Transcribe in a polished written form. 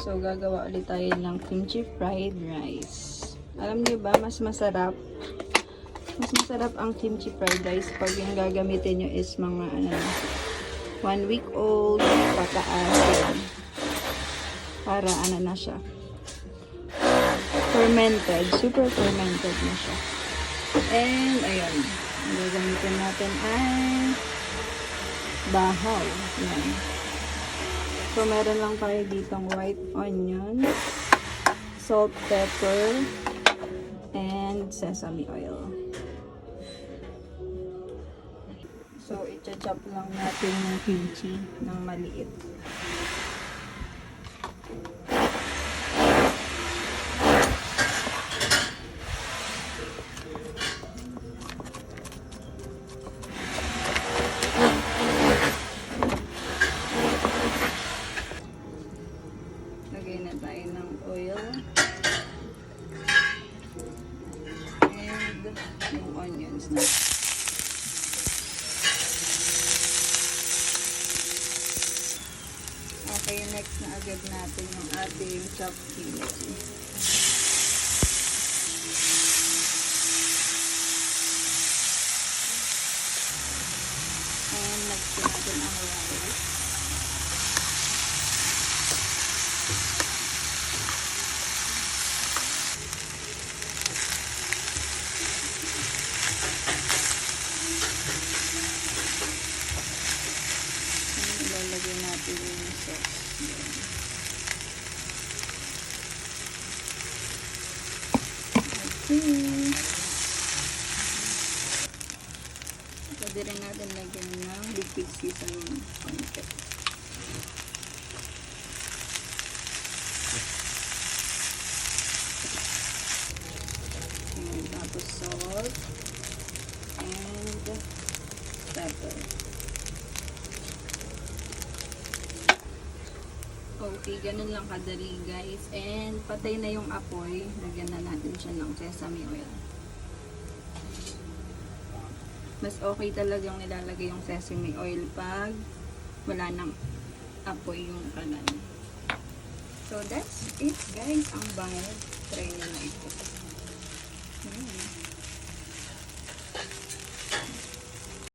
So, gagawa ulit tayo ng kimchi fried rice. Alam niyo ba, mas masarap ang kimchi fried rice pag yung gagamitin nyo is mga 1 week old pataas yan. Para na siya, fermented, super fermented na siya. And ayun, ang gagamitin natin ay bahaw. Yan. So, meron lang tayo ditong white onion, salt, pepper, and sesame oil. So, i-chop lang natin yung kimchi ng maliit. Lagay na tayo ng oil. And yung onions na. Okay, next na agad natin yung ating chopped kimchi. And next natin ang rice. Ilalagay natin yung sauce. Okay. Pwede rin natin lagyan ng liquid seasoning konti. Tapos salt and pepper. Okay, ganun lang kadali guys. And patay na yung apoy. Lagyan na natin siya ng sesame oil. Mas okay talagang nilalagay yung sesame oil pag wala nang apoy yung kalan. So that's it guys. Ang bangit. Try nyo na ito.